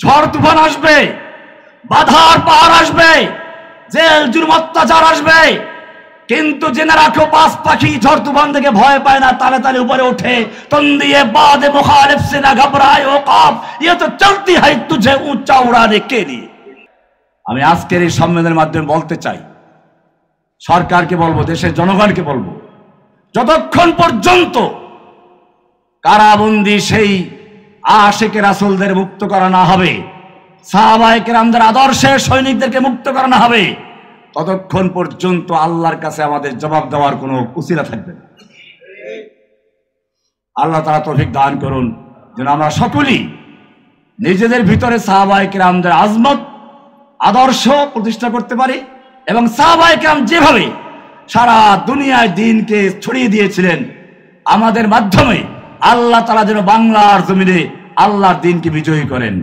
ঝড় তুফান আসবে, বাধার পাহাড় আসবে, জেল জুলুম অত্যাচার আসবে, কিন্তু জেনে রাখো পাঁচ পাখি ঝড় তুফান থেকে ভয় পায় না, তালে তালে উপরে ওঠে। তন্দিয়ে বাদে মুখালিফ से ना घबराए ओ काफ, ये तो चलती है तुझे ऊंचा उड़ाने के लिए। আমি আজকের এই সম্মেলনের মাধ্যমে বলতে চাই, সরকারকে বলবো, দেশের জনগণকে বলবো, যতক্ষণ পর্যন্ত কারাবন্দী সেই আশিকে রাসূলদের মুক্ত করা না হবে, সাহাবায়ে কেরামদের আদর্শের সৈনিকদেরকে মুক্ত করা না হবে, ততক্ষণ পর্যন্ত আল্লাহর কাছে আমাদের জবাব দেওয়ার কোনো উসিলা থাকবে না। আল্লাহ তাআলা তৌফিক দান করুন যেন আমরা সকলেই নিজেদের ভিতরে সাহাবায়ে কেরামদের আজমত আদর্শ প্রতিষ্ঠা করতে পারি, এবং সাহাবায়ে কেরাম যেভাবে সারা দুনিয়ায় দ্বীনকে ছড়িয়ে দিয়েছিলেন, আমাদের মাধ্যমে আল্লাহ তাআলা যেন বাংলার জমিনে আল্লাহর দ্বীনকে বিজয়ী করেন।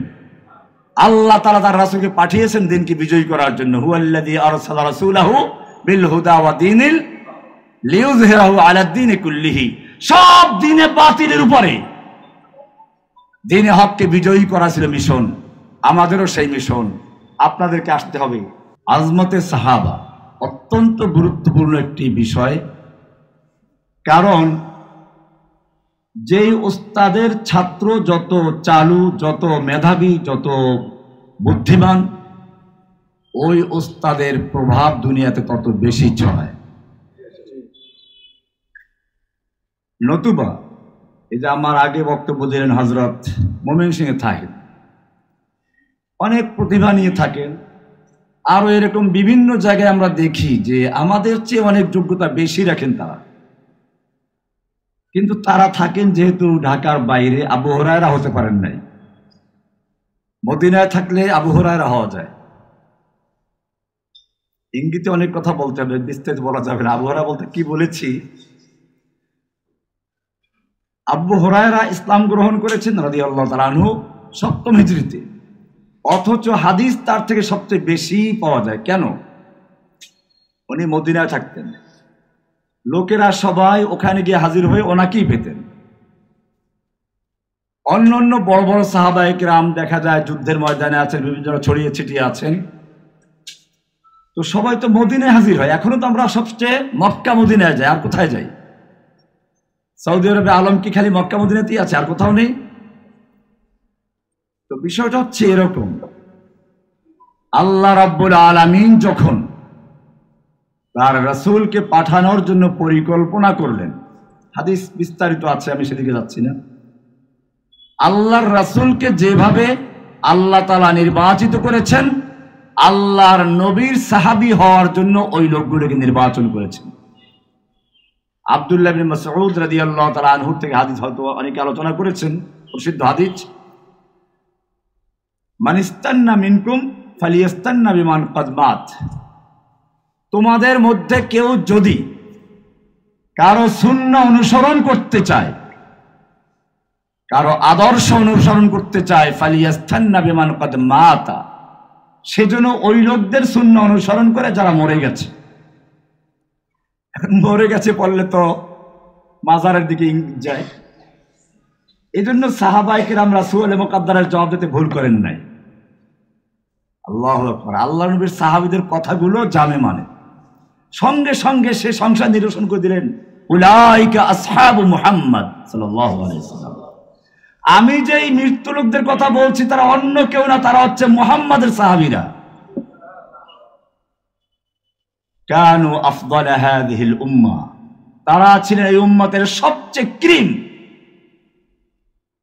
আল্লাহ তাআলা তার রাসূলকে পাঠিয়েছেন দ্বীনকে বিজয়ী করার জন্য। হুয়াল্লাযী আরসালা রাসূলাহু বিল হুদা ওয়া দীনিল লিইয়ুযহিরাহু আলা দ্বীনি কুল্লিহি, সব দ্বীনে বাতিলের উপরে দ্বীনে হককে বিজয়ী করা ছিল মিশন। আমাদেরও সেই মিশন। আপনাদেরকে আসতে হবে। আজমতে সাহাবা অত্যন্ত গুরুত্বপূর্ণ একটি বিষয়, কারণ যেই ওস্তাদের ছাত্র যত চালু, যত মেধাবী, যত বুদ্ধিমান, ওই ওস্তাদের প্রভাব দুনিয়াতে তত বেশি ছড়ায়। নতুবা এই যে আমার আগে বক্তব্য দিলেন হযরত মোমিন সিং থাকেন, অনেক প্রতিভা নিয়ে থাকেন, আরো এরকম বিভিন্ন জায়গায় আমরা দেখি যে আমাদের চেয়ে অনেক যোগ্যতা বেশি রাখেন তারা, কিন্তু তারা থাকেন যেহেতু ঢাকার বাইরে, আবু হুরায়রা হতে পারেন নাই। মদিনায় থাকলে আবু হুরায়রা হওয়া যায়। ইঙ্গিতে অনেক কথা বলতে হবে, বিস্তারিত বলা যাবে না। আবু হুরায়রা বলতে কি বলেছি, আবু হুরায়রা ইসলাম গ্রহণ করেছেন রাদিয়াল্লাহু তাআলা আনহু 7ম হিজরিতে, অথচ হাদিস তার থেকে সবচেয়ে বেশি পাওয়া যায়। কেন? উনি মদিনায় থাকতেন, লোকেরা সবাই ওখানে গিয়ে হাজির হয়ে ওনাকেই পেতেন। অন্যান্য বড় বড় সাহাবায়ে কেরাম দেখা যায় যুদ্ধের ময়দানে আছেন, বিভিন্ন ছড়িয়ে ছিটিয়ে আছেন, তো সবাই তো মদিনায় হাজির হয়। এখনো তো আমরা সবচেয়ে মক্কা মদিনায় যাই, আর কোথায় যাই? সৌদি আরবে আলম কি খালি মক্কা মদিনাতেই আছে, আর কোথাও নেই? তো বিষয়টা হচ্ছে এরকম, আল্লাহ রাব্বুল আলামিন যখন তার রাসূলকে পাঠানোর জন্য পরিকল্পনা করলেন, হাদিস বিস্তারিত আছে, আমি সেদিকে যাচ্ছি না। আল্লাহর রাসূলকে যেভাবে আল্লাহ তাআলা নির্বাচিত করেছেন, আল্লাহর নবীর সাহাবী হওয়ার জন্য ওই লোকগুলোকে নির্বাচন করেছেন। আব্দুল্লাহ ইবনে মাসউদ রাদিয়াল্লাহু তাআলা আনহু থেকে হাদিস হয়তো অনেকে আলোচনা করেছেন, প্রসিদ্ধ হাদিস, মান ইস্তান্না মিনকুম ফালিয়াস্তান্না বিমান ক্বাদ মাত, তোমাদের মধ্যে কেউ যদি কারো সুন্নাহ অনুসরণ করতে চায়, কারো আদর্শ অনুসরণ করতে চায়, ফালিয়াস্তান্না বিমান ক্বাদ মাতা, সেজন্য ওই লোকদের সুন্নাহ অনুসরণ করে যারা মরে গেছে। মরে গেছে বললে তো মাজারের দিকে ইঙ্গিত যায়। এই জন্য সাহাবায়ে কেরাম রাসূল মুকাদ্দারের জবাব দিতে ভুল করেন নাই। আল্লাহু আকবার। আল্লাহ নবীর সাহাবীদের কথাগুলো জামে মানে, সঙ্গে সঙ্গে সে সংসার নিরসন করে দিলেন, উলাইকা আসহাবু মুহাম্মদ সাল্লাল্লাহু আলাইহি ওয়াসাল্লাম। আমি যে এই মৃত্যু লোকদের কথা বলছি তারা অন্য কেউ না, তারা হচ্ছে মুহাম্মাদের সাহাবীরা। কানু আফদাল হাযিহিল উম্মাহ, তারা ছিলেন এই উম্মতের সবচেয়ে ক্রিম,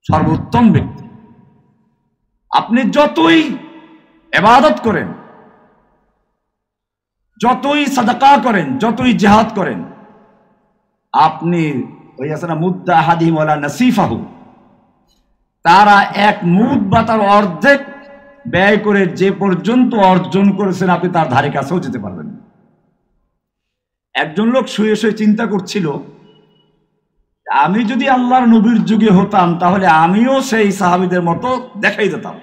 সর্বোত্তম ব্যক্তি। আপনি যতই ইবাদত করেন, যতই সাদাকা করেন, যতই জিহাদ করেন, আপনি ওই আছে না মুদ্দা আহাদিহিম ওয়ালা নাসিফাহু, তারা এক মুদ বা তার অর্ধেক ব্যয় করে যে পর্যন্ত অর্জন করেছেন, আপনি তার ধারে কাছেও যেতে পারবেন না। একজন লোক শুয়ে শুয়ে চিন্তা করছিল, আমি যদি আল্লাহর নবীর যুগে হতাম তাহলে আমিও সেই সাহাবীদের মতো দেখাই দিতাম,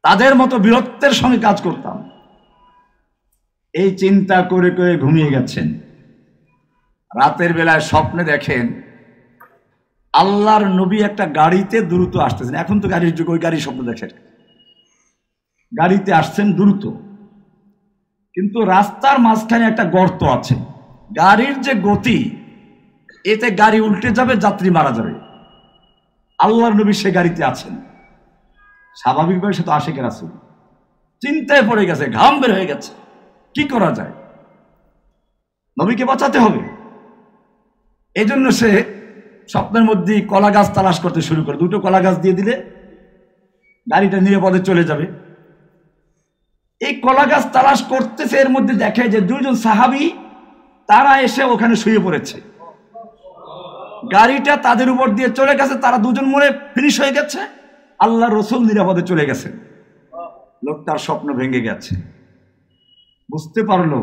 তাদের মতো বীরত্বের সঙ্গে কাজ করতাম। এই চিন্তা করে করে ঘুমিয়ে গেছেন। রাতের বেলায় স্বপ্নে দেখেন আল্লাহর নবী একটা গাড়িতে দ্রুত আসতেছেন, এখন তো গাড়ির যুগ, ওই গাড়ির স্বপ্ন দেখেন, গাড়িতে আসছেন দ্রুত, কিন্তু রাস্তার মাঝখানে একটা গর্ত আছে, গাড়ির যে গতি এতে গাড়ি উল্টে যাবে, যাত্রী মারা যাবে। আল্লাহর নবী সে গাড়িতে আছেন, স্বাভাবিকভাবে সে তো আশিক রাসূল, চিন্তায় পড়ে গেছে, ঘাম বের হয়ে গেছে, কি করা যায়, নবীকে বাঁচাতে হবে। এই জন্য সে স্বপ্নের মধ্যে কলা গাছ তালাশ করতে শুরু করে, দুটো কলা গাছ দিয়ে দিলে গাড়িটা নিরাপদে চলে যাবে। এই কলা গাছ তালাশ করতেছে, এর মধ্যে দেখে যে দুইজন সাহাবী তারা এসে ওখানে শুয়ে পড়েছে, গাড়িটা তাদের উপর দিয়ে চলে গেছে, তারা দুজন মরে ফিনিশ হয়ে গেছে, আল্লাহ রসুল নিরাপদে চলে গেছে। লোকটার স্বপ্ন ভেঙে গেছে, বুঝতে পারলো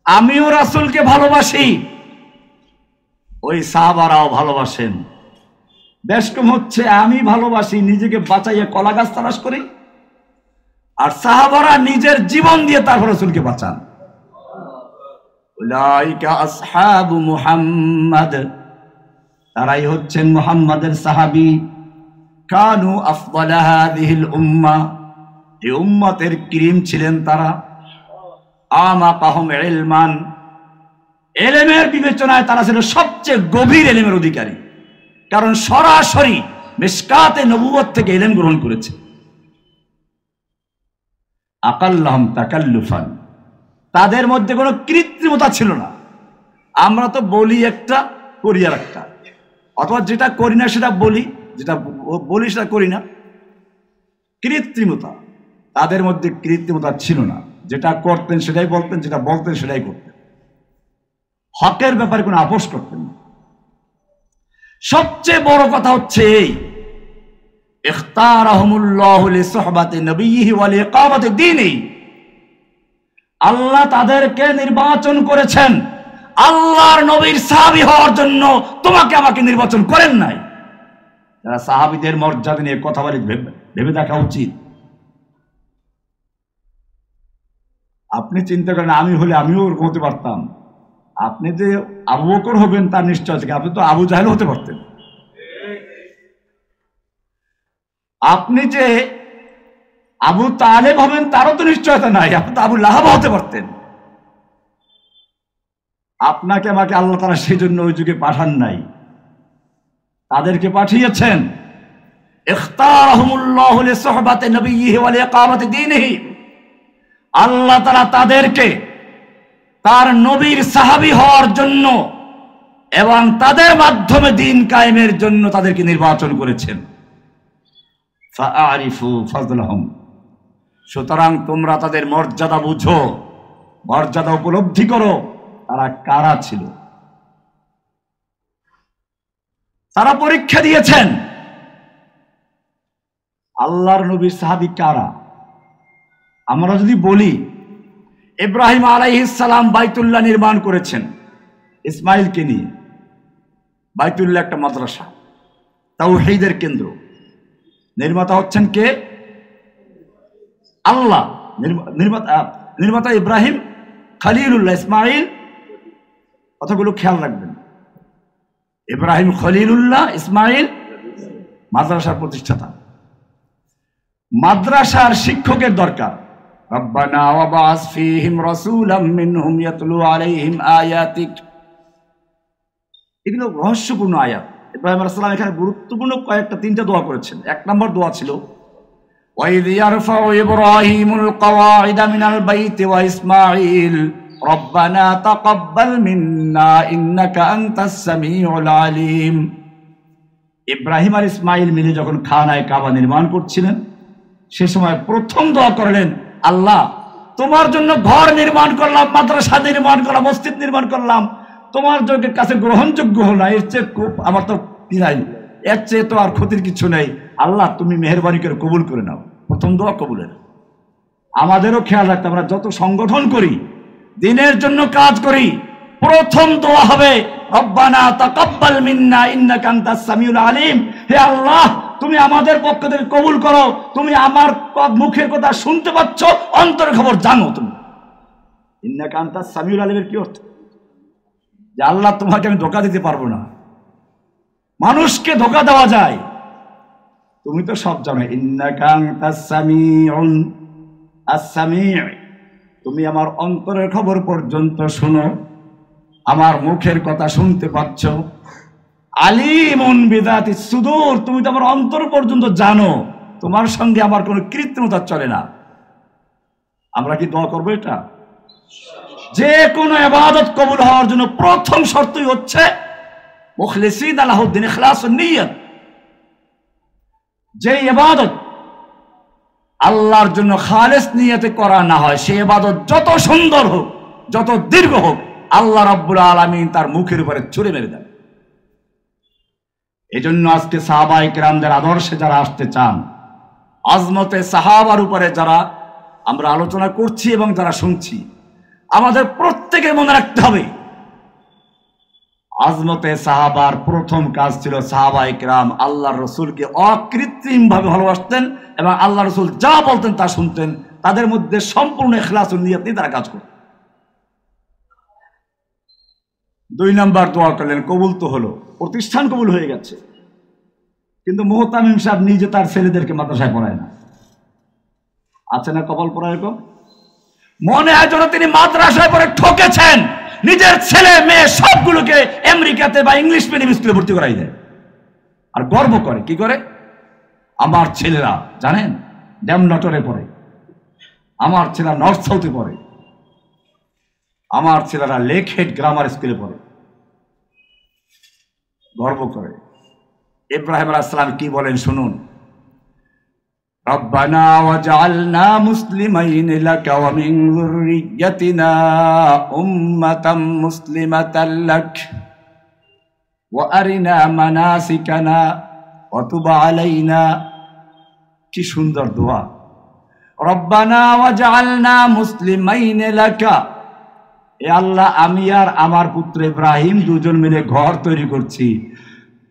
আমিও রাসূলকে ভালোবাসি, ওই সাহাবারাও ভালোবাসেন, বেশকম হচ্ছে আমি ভালোবাসি, নিজেকে বাঁচাইয়া কলা গাছ তালাশ করি, আর সাহাবারা নিজের জীবন দিয়ে তারপর রাসূলকে বাঁচান। উলাইকা আসহাবু মুহাম্মাদ, তারাই হচ্ছেন মুহাম্মাদের সাহাবী। কানু আফদালা হাযিহিল উম্মাহ, এই উম্মতের ক্রিম ছিলেন তারা। আমাকাহুম ইলমান, এলেমের বিবেচনায় তারা ছিল সবচেয়ে গভীর এলেমের অধিকারী, কারণ সরাসরি মিশকাতে নবুয়ত থেকে এলেম গ্রহণ করেছে। আকাল্লাহুম তাকাল্লুফান, তাদের মধ্যে কোনো কৃত্রিমতা ছিল না। আমরা তো বলি একটা, করি আর একটা, অথবা যেটা করি না সেটা বলি, যেটা বলি সেটা করি না। কৃত্রিমতা, তাদের মধ্যে কৃত্রিমতা ছিল না, যেটা করতেন সেটাই বলতেন, যেটা বলতেন সেটাই করতেন, হকের ব্যাপারে কোনো আপোষ করতেন না। সবচেয়ে বড় কথা হচ্ছে এই, ইখতারাহুমুল্লাহু লিসুহবাতি নবিয়্যিহি ওয়া লিইকামাতি দীনিহি, আল্লাহ তাদেরকে নির্বাচন করেছেন আল্লাহর নবীর সাহাবী হওয়ার জন্য, তোমাকে আমাকে নির্বাচন করেন নাই। যারা সাহাবীদের মর্যাদা নিয়ে কথা বলে ভেবে দেখা উচিত। আপনি চিন্তা করেন, আমি হলে আমিও ওরকম হতে পারতাম। আপনি যে আবু বকর হবেন তার নিশ্চয় আছে, আপনি তো আবু জাহেল হতে পারতেন। আপনি যে আবু তালেব হবেন তারও তো নিশ্চয়তা নাই, আপনি তো আবু লাহাব হতে পারতেন। আপনাকে আমাকে আল্লাহ তাআলা সেই জন্য ওই যুগে পাঠান নাই, তাদেরকে পাঠিয়েছেন। ইখতারাহুমুল্লাহু লিসুহবাতি নবিয়্যিহি ওয়া লিইকামাতি দীনিহি, আল্লাহ তাআলা তাদেরকে তার নবীর সাহাবী হওয়ার জন্য এবং তাদের মাধ্যমে দ্বীন কায়েমের জন্য তাদেরকে নির্বাচন করেছেন। ফাআরিফু ফাযলাহুম, সুতরাং তোমরা তাদের মর্যাদা বুঝো, মর্যাদা উপলব্ধি করো, তারা কারা ছিল। তারা পরীক্ষা দিয়েছেন আল্লাহর নবীর সাহাবী কারা। আমরা যদি বলি ইব্রাহিম আলাইহিস সালাম বাইতুল্লাহ নির্মাণ করেছেন ইসমাইলকে নিয়ে, বাইতুল্লাহ একটা মাদ্রাসা, তাওহীদের কেন্দ্র, নির্মাতা হচ্ছেন কে? আল্লাহ। নির্মাতা ইব্রাহিম খলিলুল্লাহ, ইসমাইল, কথাগুলো খেয়াল রাখবেন, ইব্রাহিম খলিলুল্লাহ, ইসমাইল মাদ্রাসার প্রতিষ্ঠাতা। মাদ্রাসার শিক্ষকের দরকার। রব্বানা ওয়াবআস ফীহিম রাসূলাম মিনহুম ইয়াতলু আলাইহিম আয়াতিক, এগুলো রহস্যপূর্ণ আয়াত। ইব্রাহিম আলাইহিস সালাম এখানে গুরুত্বপূর্ণ কয়েকটা, তিনটা দোয়া করেছেন। এক নম্বর দোয়া ছিল ওয়াইদ ইয়ারফাউ ইব্রাহিমুল কওয়াইদা মিনাল বাইতি ওয়া ইসমাঈল রব্বানা তাকাব্বাল মিন্না ইন্নাকা আনতাস সামিউল আলিম। ইব্রাহিম আর ইসমাঈল মিলে যখন খানায়ে কাবা নির্মাণ করছিলেন, সে সময় প্রথম দোয়া করলেন, আল্লাহ তোমার জন্য ঘর নির্মাণ করলাম, মাদ্রাসা নির্মাণ করলাম, মসজিদ নির্মাণ করলাম, তোমার যোগের কাছে গ্রহণযোগ্য হল না, এর চেয়ে আমার তো কি নাই, এর চেয়ে তো আর ক্ষতির কিছু নেই, আল্লাহ তুমি মেহেরবানি করে কবুল করে নাও। প্রথম দোয়া কবুলের। আমাদেরও খেয়াল রাখতে, আমরা যত সংগঠন করি, দ্বীনের জন্য কাজ করি, প্রথম দোয়া হবে রব্বানা তাকাব্বাল মিন্না ইন্নাকা আনতাস সামিউল আলিম, হে আল্লাহ তুমি আমাদের পক্ষ থেকে কবুল করো, তুমি আমার মুখের কথা শুনতে পাচ্ছ, অন্তরের খবর জানো তুমি। ইন্নাকা আনতাস সামিউল আলিমের কি অর্থ? যে আল্লাহ তোমাকে আমি ধোঁকা দিতে পারবো না, মানুষকে ধোঁকা দেওয়া যায়। তুমি তো সব জানো, ইন্নাকা আনতাস সামিউন আস-সামি', তুমি আমার অন্তরের খবর পর্যন্ত শুনো, আমার মুখের কথা শুনতে পাচ্ছ। আলিমুন বিযাতিস সুদূর, তুমি তো আমার অন্তর পর্যন্ত জানো, তোমার সঙ্গে আমার কোনো কৃত্রিমতা চলে না। আমরা কি দোয়া করবো এটা? যে কোনো ইবাদত কবুল হওয়ার জন্য প্রথম শর্তই হচ্ছে মুখলিসিন লাহুদ্দিন, ইখলাসুন নিয়ত। যে ইবাদত আল্লাহর জন্য খালেস নিয়তে করা না হয়, সেই ইবাদত যত সুন্দর হোক, যত দীর্ঘ হোক, আল্লাহ রাব্বুল আলামিন তার মুখের উপরে ছুঁড়ে মেরে দেন। এই জন্য আজকে সাহাবায়ে কেরামদের আদর্শে যারা আসতে চান, আজমতে সাহাবার উপরে যারা আমরা আলোচনা করছি এবং যারা শুনছি, আমাদের প্রত্যেকের মনে রাখতে হবে, আজমতে সাহাবার প্রথম কাজ ছিল সাহাবায়ে কেরাম আল্লাহর রসুলকে অকৃত্রিম ভাবে ভালোবাসতেন এবং আল্লাহ রসুল যা বলতেন তা শুনতেন। তাদের মধ্যে সম্পূর্ণ ইখলাসুন নিয়ত নিয়ে তারা কাজ করতেন। 2 নাম্বার দোয়া করলেন, কবুল তো হলো, প্রতিষ্ঠান কবুল হয়ে গেছে, কিন্তু মুহতামিম সাহেব নিজে তার ছেলেদেরকে মাদ্রাসায় পড়ায় না। আছে না কপাল পড়া এরকম? মনে হয় যেন তিনি মাদ্রাসায় পড়ে ঠকেছেন, নিজের ছেলে মেয়ে সবগুলোকে আমেরিকাতে বা ইংলিশ মিডিয়াম স্কুলে ভর্তি করাই দেয়। আর গর্ব করে, কি করে? আমার ছেলেরা জানেন ড্যাম নটরে পড়ে, আমার ছেলেরা নর্থ সাউথে পড়ে, আমার ছেলেরা লেক হেড গ্রামার স্কুলে পড়ে, গর্ব করে। ইব্রাহিম আলাইহিস সালাম কি বলেন শুনুন, রব্বানা ওয়াজআলনা মুসলিমাইন লাকা ওয়া মিন যুররিয়্যাতিনা উম্মাতাম মুসলিমাতাল লাক ওয়া আরিনা মানাসিকানা ওয়া তুব আলাইনা। কি সুন্দর দোয়া, রব্বানা ওয়াজআলনা মুসলিমাইন লাকা, এ আল্লাহ আমি আর আমার পুত্র ইব্রাহিম দুজন মিলে ঘর তৈরি করছি,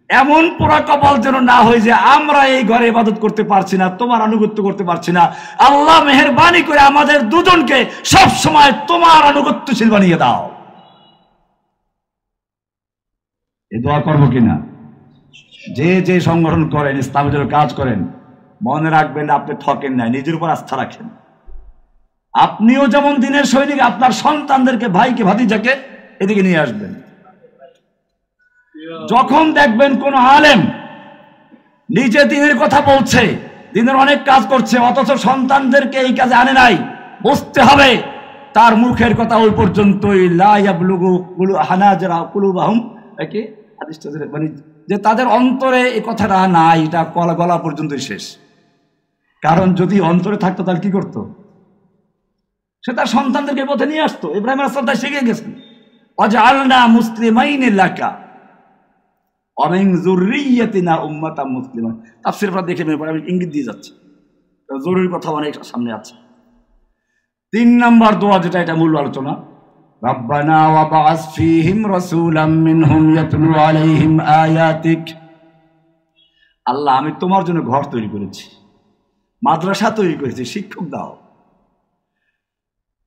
এমন পোড়া কপাল যেন না হয় যে আমরা এই ঘরে ইবাদত করতে পারছি না, তোমার আনুগত্য করতে পারছি না। আল্লাহ মেহেরবানি করে আমাদের দুজনকে সব সময় তোমার আনুগত্যশীল বানিয়ে দাও। এই দোয়া করবো কিনা? যে যে সংগঠন করেন, ইসলামের জন্য কাজ করেন, মনে রাখবেন আপনি ঠকেন নাই, নিজের উপর আস্থা রাখেন। আপনিও যেমন দিনের সৈনিক, আপনার সন্তানদেরকে, ভাইকে, ভাতিজাকে এদিকে নিয়ে আসবেন। যখন দেখবেন কোন আলেম নিজে দিনের কথা বলছে, দিনের অনেক কাজ করছে, অথচ সন্তানদেরকে এই কাজে আনে নাই, বুঝতে হবে তার মুখের কথা ওই পর্যন্তই, লা ইয়াবলুগু হানাজিরা কুলুবাহুম, কি হাদিসটা মানে যে তাদের অন্তরে এই কথাটা নাই, এটা গলা পর্যন্তই শেষ। কারণ যদি অন্তরে থাকতো তাহলে কি করতো? সে তার সন্তানদেরকে পথে নিয়ে আসতো। ইব্রাহিম আলাইহিস সালাম তাই শিখে গেছেন, ওয়াজআলনা মুসলিমাইন লাকা ওয়া মিন যুররিয়্যাতিনা উম্মাতাম মুসলিমা। তাফসীর পড়া দেখে মেয়ে পড়া, আমি ইঙ্গিত দিয়ে যাচ্ছি, জরুরি কথা অনেক সামনে আছে। 3 নাম্বার দোয়া যেটা, এটা মূল আলোচনা, রব্বানা ওয়া বা'আস ফীহিম রাসূলাম মিনহুম ইয়াতলু আলাইহিম আয়াতিক। আল্লাহ আমি তোমার জন্য ঘর তৈরি করেছি, মাদ্রাসা তৈরি করেছি, শিক্ষক দাও।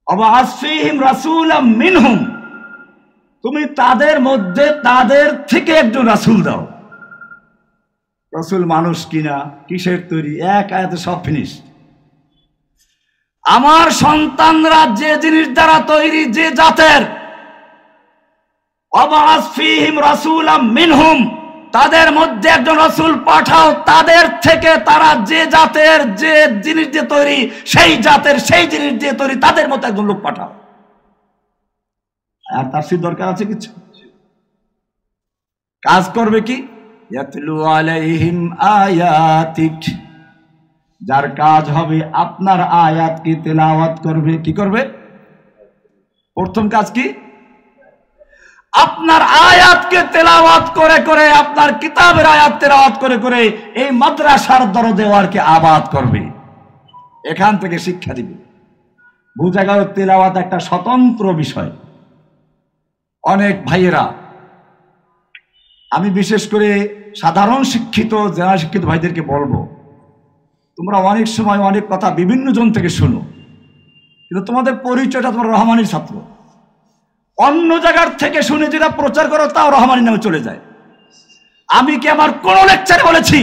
ওয়া বা'আস ফীহিম রাসূলাম মিনহুম, তুমি তাদের মধ্যে তাদের থেকে একজন রাসূল দাও। রাসূল মানুষ কিনা, কিসের তৈরি, এক আয়াতে সব ফিনিশ। আমার সন্তানরা যে জিনিস দ্বারা তৈরি, যে জাতের, ওয়া বা'আস ফীহিম রাসূলাম মিনহুম, তাদের মধ্যে একজন রাসূল পাঠাও, তাদের থেকে তারা যে জাতের, যে জিনিস দিয়ে তৈরি, সেই জাতের, সেই জিনিস দিয়ে তৈরি, তাদের মতো একজন লোক পাঠাও। আর তাফসীর দরকার আছে কিছু? কাজ করবে কি? ইয়াতলু আলাইহিম আয়াতিক, যার কাজ হবে আপনার আয়াতকে তেলাওয়াত করবে। কি করবে? প্রথম কাজ কি? আপনার আয়াতকে তেলাওয়াত করে করে, আপনার কিতাবের আয়াত তেলাওয়াত করে করে এই মাদ্রাসার দরদেওয়ারকে আবাদ করবে, এখান থেকে শিক্ষা দিবে। বুঝা গেল তেলাওয়াত একটা স্বতন্ত্র বিষয়। অনেক ভাইয়েরা, আমি বিশেষ করে সাধারণ শিক্ষিত, যারা শিক্ষিত ভাইদেরকে বলবো, তোমরা অনেক সময় অনেক কথা বিভিন্ন জন থেকে শুনো, কিন্তু তোমাদের পরিচয়টা তোমরা রহমানির ছাত্র। অন্য জায়গার থেকে শুনে যেটা প্রচার করো তাও রহমানির নামে চলে যায়। আমি কি আমার কোন লেকচারে বলেছি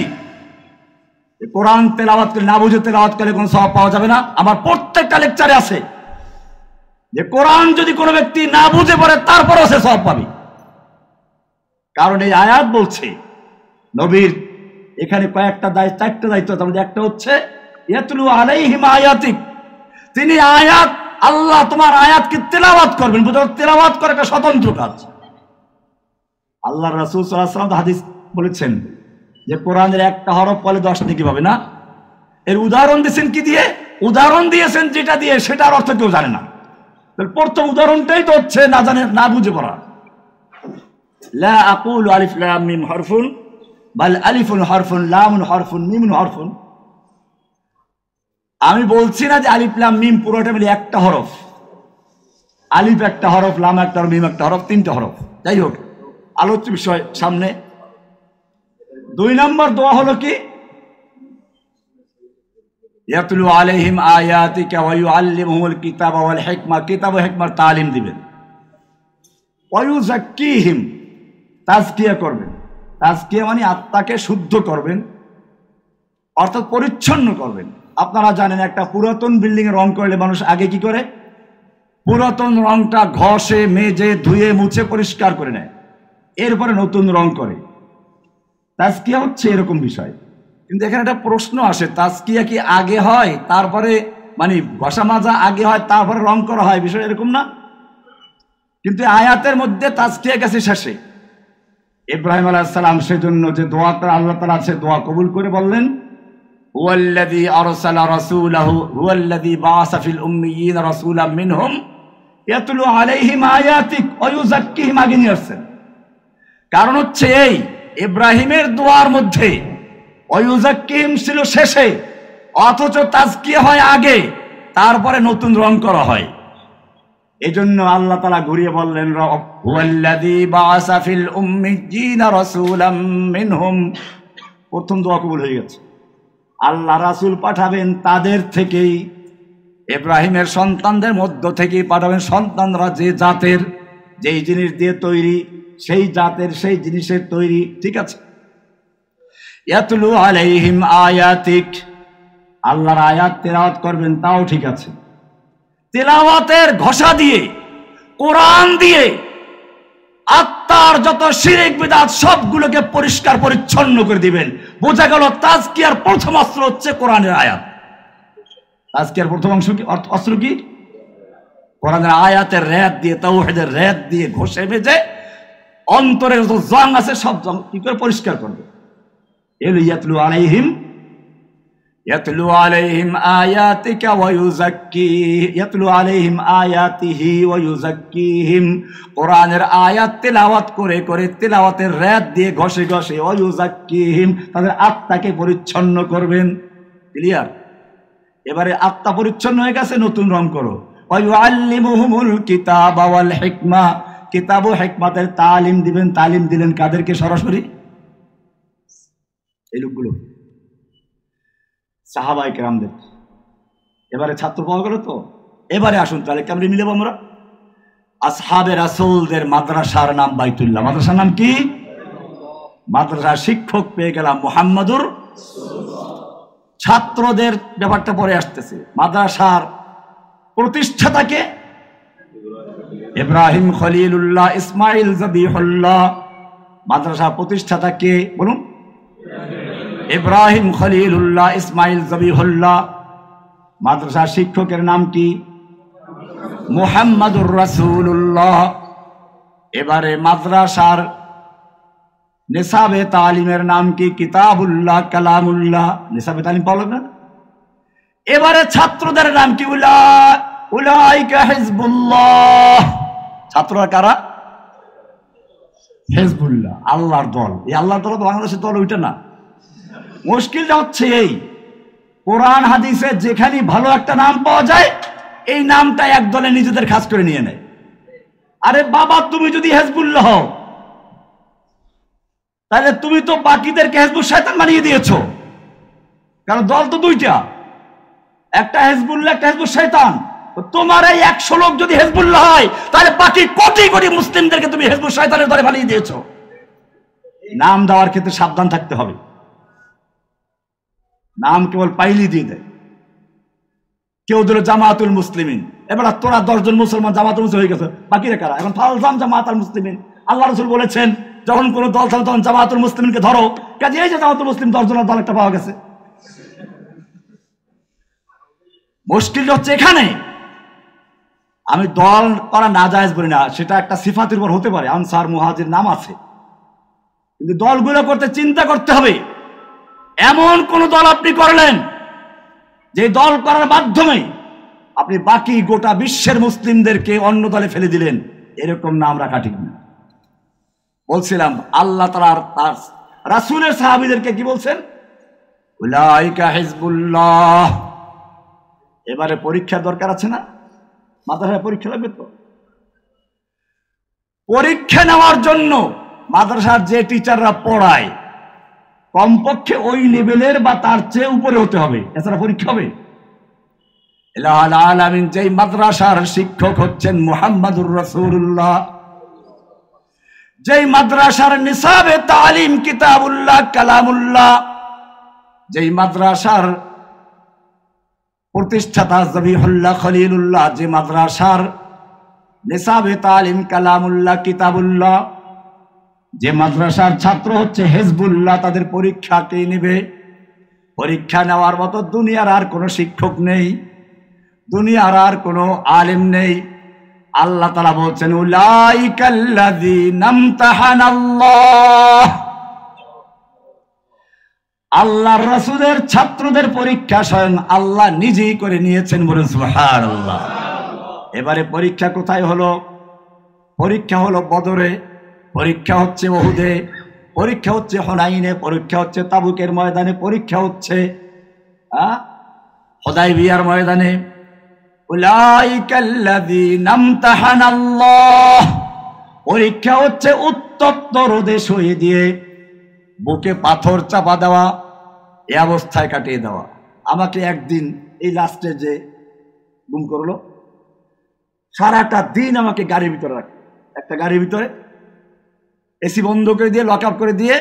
কোরআন তেলাওয়াত করে না বুঝে তেলাওয়াত করলে কোনো সওয়াব পাওয়া যাবে না? আমার প্রত্যেকটা লেকচারে আছে যে কোরআন যদি কোনো ব্যক্তি না বুঝে পড়ে তারপরও সে সওয়াব পাবে। কারণ এই আয়াত বলছে নবীর এখানে কয়েকটা দায়িত্ব, চারটা দায়িত্ব, তার মধ্যে একটা হচ্ছে ইয়াতলু আলাইহিম আয়াতিক, তিনি আয়াত, আল্লাহ তোমার আয়াতকে তেলাওয়াত করবেন। তেলাওয়াত করা একটা স্বতন্ত্র কাজ। আল্লাহ রাসূল সাল্লাল্লাহু আলাইহি ওয়াসাল্লাম হাদিস বলেছেন যে কোরআনের একটা হরফ পড়লে 10 নেকি পাবে না। এর উদাহরণ দিয়েছেন কি দিয়ে? উদাহরণ দিয়েছেন যেটা দিয়ে সেটার অর্থ কেউ জানে না। প্রথম উদাহরণটাই তো হচ্ছে না জানে, না বুঝে পড়া। লা আকুলু আলিফ লাম মিম হরফুন বাল আলিফুন হরফুন লামুন হরফুন মিমুন হরফুন। আমি বলছি না যে আলিফ লাম মিম পুরোটা মিলে একটা হরফ। আলিফ একটা হরফ, লাম একটা হরফ, মিম একটা হরফ, 3টে হরফ। যাই হোক, আলোচ্য বিষয় সামনে। 2 নম্বর দোয়া হলো কি? ইয়াতলু আলাইহিম আয়াতিকা ওয়া ইউআল্লিমুহুমুল কিতাবা ওয়াল হিকমা, কিতাব ও হিকমার তালিম দিবেন। ওয়া ইউযাক্কিহিম, তাজকিয়া করবেন। তাজকিয়া মানে আত্মাকে শুদ্ধ করবেন, অর্থাৎ পরিচ্ছন্ন করবেন। আপনারা জানেন একটা পুরাতন বিল্ডিং এ রং করলে মানুষ আগে কি করে? পুরাতন রংটা ঘষে মেজে ধুয়ে মুছে পরিষ্কার করে নেয়, এরপরে নতুন রং করে। তাজকিয়া হচ্ছে এরকম বিষয়। কিন্তু এখানে একটা প্রশ্ন আসে, তাজকিয়া কি আগে হয় তারপরে, মানে ঘষা মাজা আগে হয় তারপরে রং করা হয়? বিষয় এরকম না। কিন্তু আয়াতের মধ্যে তাজকিয়া গেছে শেষে। ইব্রাহিম আলাইহিস সালাম সেজন্য যে দোয়াটা আল্লাহ তাআলা আছে, দোয়া কবুল করে বললেন হুয়াল্লাযী আরসালা রাসূলাহু হুয়াল্লাযী বাআসা ফিল উম্মিয়িনা রাসূলাম মিনহুম ইয়াতলু আলাইহিম আয়াতিক ওয়া ইউযাক্কিহিম, আগে নিয়ে আসছেন। কারণ হচ্ছে এই ইব্রাহিমের দোয়ার মধ্যে ওয়া ইউযাক্কিহিম ছিল শেষে, অথচ তাজকিয়া হয় আগে, তারপরে নতুন রং করা হয়। এজন্য আল্লাহ তাআলা ঘুরিয়ে বললেন হুয়াল্লাযী বাআসা ফিল উম্মিয়িনা রাসূলাম মিনহুম। প্রথম দোয়া কবুল হয়ে গেছে। আল্লাহ রাসূল পাঠাবেন তাদের থেকেই, ইব্রাহিমের সন্তানদের মধ্য থেকেই পাঠাবেন। সন্তানরা যে জাতের, যেই জিনিস দিয়ে তৈরি, সেই জাতের সেই জিনিসের তৈরি, ঠিক আছে। ইয়াতলু আলাইহিম আয়াতিক, আল্লাহর আয়াত তেলাওয়াত করবেন, তাও ঠিক আছে। তেলাওয়াতের ঘষা দিয়ে, কোরআন দিয়ে আত্মার যত শিরক বিদআত সবগুলোকে পরিষ্কার পরিচ্ছন্ন করে দিবেন। বোঝা গেল তাজকিয়ার প্রথম অস্ত্র হচ্ছে কোরআনের আয়াত। তাজকিয়ার প্রথম অংশ কি, অস্ত্র কি? কোরআনের আয়াতের রেদ দিয়ে, তাওহীদের রেদ দিয়ে ঘষে মেজে অন্তরের যত জং আছে সব জং কি করে পরিষ্কার করবে। এলো ইয়াতলু আলাইহিম, ইয়াতলু আলাইহিম আয়াতিকা ওয়া ইউযাক্কিহিম, ইয়াতলু আলাইহিম আয়াতিহি ওয়া ইউযাক্কিহিম, কোরআনের আয়াত তেলাওয়াত করে করে, তেলাওয়াতের রেদ দিয়ে ঘষে ঘষে, ওয়া ইউযাক্কিহিম, তাদের আত্মাকে পরিচ্ছন্ন করবেন। ক্লিয়ার? এবারে আত্মা পরিচ্ছন্ন হয়ে গেছে, নতুন রং করো। ওয়া ইউআল্লিমুহুমুল কিতাবা ওয়াল হিকমা, কিতাব ও হিকমতের তালিম দিবেন। তালিম দিলেন কাদেরকে? সরাসরি এই লোকগুলো, সাহাবায়ে কেরামদের। এবারে ছাত্র পাওয়া গেল তো। এবারে আসুন তাহলে কেমনে মিলাবো আমরা? আসহাবে রাসূলদের মাদ্রাসার নাম বাইতুল্লাহ। মাদ্রাসার নাম কি? মাদ্রাসার শিক্ষক পেয়ে গেলাম মুহাম্মাদুর রাসূলুল্লাহ। ছাত্রদের ব্যাপারটা পরে আসতেছে। মাদ্রাসার প্রতিষ্ঠাতাকে? ইব্রাহিম খলিলুল্লাহ ইসমাইল যাবিহুল্লাহ। মাদ্রাসার প্রতিষ্ঠাতাকে বলুন? ইব্রাহিম খলিলুল্লাহ ইসমাইল যাবিহুল্লাহ। মাদ্রাসার শিক্ষকের নাম কি? মুহাম্মাদুর রাসূলুল্লাহ। এবারে মাদ্রাসার নিসাবে তালিমের নাম কি? কিতাবুল্লাহ কালামুল্লাহ। নিসাবে তালিম পাওয়া না। এবারে ছাত্রদের নাম কি? উলাইকা হিজবুল্লাহ। ছাত্ররা কারা? হিজবুল্লাহ, আল্লাহর দল। এই আল্লাহর দল তো বাংলাদেশের দল ওইটা না। মুশকিলটা হচ্ছে এই, কোরআন হাদিসে যেখানে ভালো একটা নাম পাওয়া যায়, এই নামটা এক দলে নিজেদের খাস করে নিয়ে নেয়। আরে বাবা, তুমি যদি হিজবুল্লাহ হও তাহলে তুমি তো বাকিদেরকে হিজবুল শয়তান বানিয়ে দিয়েছো। কারণ দল তো দুইটা, একটা হিজবুল্লাহ, একটা হিজবুল শয়তান। তোমার এই 100 লোক যদি হিজবুল্লাহ হয় তাহলে বাকি কোটি কোটি মুসলিমদেরকে তুমি হিজবুল শয়তানের দলে বানিয়ে দিয়েছো। নাম দেওয়ার ক্ষেত্রে সাবধান থাকতে হবে। নাম কেবল পাইলি দিয়ে দেয়। কেউ দিল জামাতুল মুসলিমিন, এবার তোরা 10 জন মুসলমান জামাতুল মুসলিম হয়ে গেছে, বাকিরা কারা? এখন ফালজাম জামাতুল মুসলিমিন। আল্লাহ রাসূল বলেছেন যখন কোন দল থাকে তখন জামাতুল মুসলিমিনকে ধরো। কাজে এই যে জামাতুল মুসলিম 10 জনের দল একটা পাওয়া গেছে। মুশকিল হচ্ছে এখানে। আমি দল করা নাজায়েজ বলি না, সেটা একটা সিফাতের উপর হতে পারে। আনসার মুহাজির নাম আছে, কিন্তু দলগুলো করতে চিন্তা করতে হবে। এমন কোন দল আপনি করলেন যে দল করার মাধ্যমে আপনি বাকি গোটা বিশ্বের মুসলিমদেরকে অন্য দলে ফেলে দিলেন, এরকম নাম রাখা ঠিক না। বলছিলাম আল্লাহ তাআলা তার রাসূলের সাহাবীদেরকে কি বলছেন? উলাইকা হিজবুল্লাহ। এবারে পরীক্ষার দরকার আছে না? মাদ্রাসায় পরীক্ষা লাগবে তো। পরীক্ষা নেওয়ার জন্য মাদ্রাসার যে টিচাররা পড়ায় কমপক্ষে ওই লেভেলের বা তার চেয়ে উপরে হতে হবে, এছাড়া পরীক্ষা হবে? ইলাহুল আলামিন যেই মাদ্রাসার শিক্ষক হচ্ছেন মুহাম্মাদুর রাসূলুল্লাহ, যেই মাদ্রাসার নিসাবে তালিম কিতাবুল্লাহ কালামুল্লাহ, যেই মাদ্রাসার প্রতিষ্ঠাতা জবিহুল্লাহ খলিলুল্লাহ, যে মাদ্রাসার নিসাবে তালিম কালামুল্লাহ কিতাবুল্লাহ, যে মাদ্রাসার ছাত্র হচ্ছে হিজবুল্লাহ, তাদের পরীক্ষা কে নেবে? পরীক্ষা নেওয়ার মতো দুনিয়ার আর কোনো শিক্ষক নেই, দুনিয়ার আর কোনো আলেম নেই। আল্লাহ তাআলা বলছেন উলাইকাল্লাযীনা ইমতাহানাল্লাহ। আল্লাহর রাসূলের ছাত্রদের পরীক্ষা স্বয়ং আল্লাহ নিজেই করে নিয়েছেন, বলেন সুবহানাল্লাহ। এবারে পরীক্ষা কোথায় হলো? পরীক্ষা হলো বদরে, পরীক্ষা হচ্ছে উহুদে, পরীক্ষা হচ্ছে হুনাইনে, পরীক্ষা হচ্ছে তাবুকের ময়দানে, পরীক্ষা হচ্ছে হুদায়বিয়ার ময়দানে। উলাইকাল্লাযীনা ইমতাহানাল্লাহ। পরীক্ষা হচ্ছে উত্তপ্ত রোদে শুয়ে দিয়ে বুকে পাথর চাপা দেওয়া, এই অবস্থায় কাটিয়ে দেওয়া। আমাকে একদিন এই লাস্টে যে গুম করলো, সারাটা দিন আমাকে গাড়ির ভিতরে রাখে, একটা গাড়ির ভিতরে এসি বন্ধ করে দিয়ে লক আপ করে দিয়ে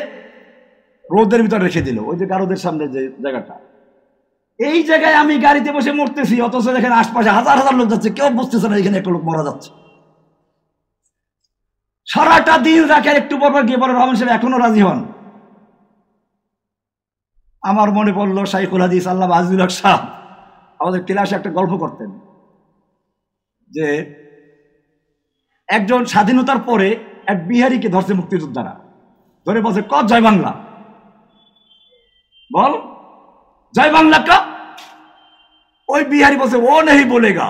রোদের ভিতরে রেখে দিল, ওই যে গারদের সামনে যে জায়গাটা। এই জায়গায় আমি গাড়িতে বসে মরতেছি, অথচ দেখেন আশপাশে হাজার হাজার লোক যাচ্ছে, কেউ বুঝতেছে না এখানে একটা লোক মারা যাচ্ছে। সারাটা দিন রাখে, একটু পর গিয়ে বলে রহমান সাহেব এখনো রাজি হন। আমার মনে পড়লো শাইখুল হাদিস আল্লামা আজিজুল হক সাহেব আমাদের ক্লাসে একটা গল্প করতেন যে একজন স্বাধীনতার পরে এক বিহারীকে ধরছে মুক্তিযোদ্ধারা, ধরে বলছে ক জয় বাংলা, বল জয় বাংলা কা। ওই বিহারি বলছে ও নেই বলেগা।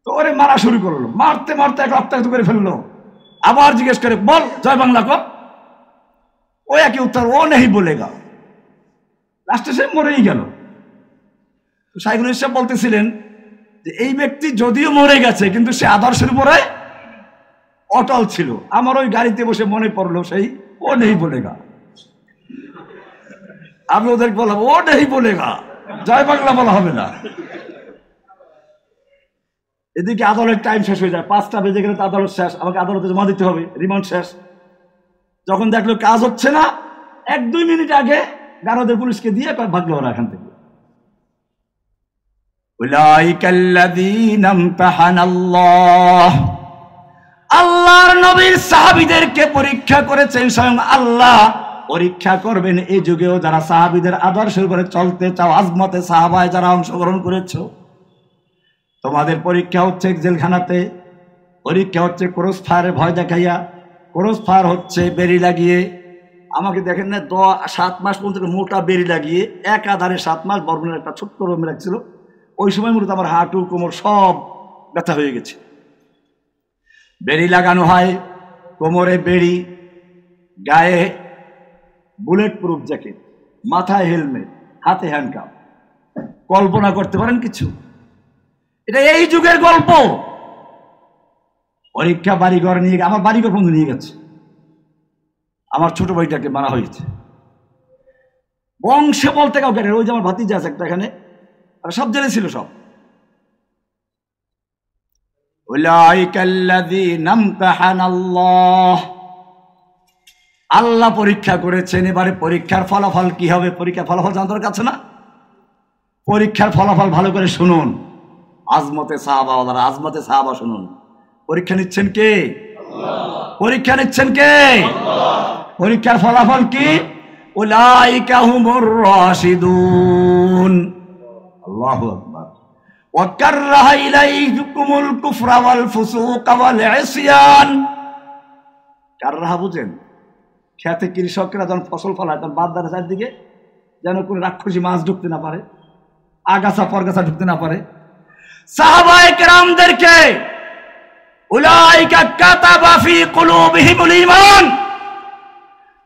তো ওরে মারা শুরু করলো, মারতে মারতে এক রক্তাক্ত করে ফেললো। আবার জিজ্ঞেস করে বল জয় বাংলা ক। ওই একই উত্তর ও নেই বলেগা। লাস্টে সে মরেই গেল। শাইখুল ইসলাম বলতেছিলেন যে এই ব্যক্তি যদিও মরে গেছে কিন্তু সে আদর্শের উপরে অটল ছিল। আমার ওই গাড়িতে বসে মনে পড়লো সেই ও নেই বলেগা। আমি ওদেরকে বললাম ও নেই বলেগা, জয় বাংলা বলা হবে না। এদিকে আদালতের টাইম শেষ হয়ে যায়, 5টা বেজে গেলে তো আদালত শেষ, আমাকে আদালতে জমা দিতে হবে, রিমান্ড শেষ। যখন দেখলো কাজ হচ্ছে না, 1-2 মিনিট আগে গারদের পুলিশকে দিয়ে ভাগলো ওরা এখান থেকে। উলাইকাল্লাযীনা ইমতাহানাল্লাহ। আল্লাহর নবীর সাহাবীদেরকে পরীক্ষা করেছেন স্বয়ং আল্লাহ, পরীক্ষা করবেন এই যুগেও যারা সাহাবীদের আদর্শের উপরে চলতে চাও, আজমতে সাহাবায় যারা অংশগ্রহণ করেছো। তোমাদের পরীক্ষা হচ্ছে জেলখানাতে, পরীক্ষা হচ্ছে ক্রস ফায়ারের ভয় দেখাইয়া, ক্রস ফায়ার হচ্ছে বেরি লাগিয়ে। আমাকে দেখেন না 7 মাস পর্যন্ত মোটা বেরি লাগিয়ে একাধারে 7 মাস বর্মনের একটা ছোট্ট রুমে রাখছিল। ওই সময় মূলত আমার হাঁটু কোমর সব ব্যথা হয়ে গেছে। বেরি লাগানো হয়, কোমরে বেরি, গায়ে বুলেট প্রুফ জ্যাকেট, মাথায় হেলমেট, হাতে হ্যান্ডকাপ। কল্পনা করতে পারেন কিছু? এটা এই যুগের গল্প। পরীক্ষা বাড়িঘর নিয়ে, আমার বাড়িঘর বন্ধু নিয়ে গেছে, আমার ছোট ভাইটাকে মারা হয়েছে। বংশে বলতে কাউকে, ওই যে আমার ভাতিজা আছে একটা এখানে, আর সব জেলে ছিল সব। উলাইকাল্লাযীনা ইমতাহানাল্লাহ। আল্লাহ পরীক্ষা করেছেন। এবারে পরীক্ষার ফলাফল কি হবে? পরীক্ষার ফলাফল জানার কাছে না, পরীক্ষার ফলাফল ভালো করে শুনুন। আজমতে সাহাবাওয়ালারা, আজমতে সাহাবা শুনুন। পরীক্ষা নিচ্ছেন কে? পরীক্ষা নিচ্ছেন কে? পরীক্ষার ফলাফল কি? উলাইকা হুমুর রাশিদুন। আল্লাহু আকবার। ওয়া কাররাহা ইলাইকুমুল কুফরা ওয়াল ফুসুকা ওয়াল ইসয়ান। কাররাহা বুঝেন? খেতে কৃষকরা যখন ফসল ফলায় তখন বাদদার চারদিকে যেন কোনো রাক্ষসী মাছ ঢুকতে না পারে, আগাছা পরগাছা ঢুকতে না পারে। সাহাবায়ে কেরামদেরকে উলাইকা কাতাবা ফি কুলুবিহিমুল ঈমান,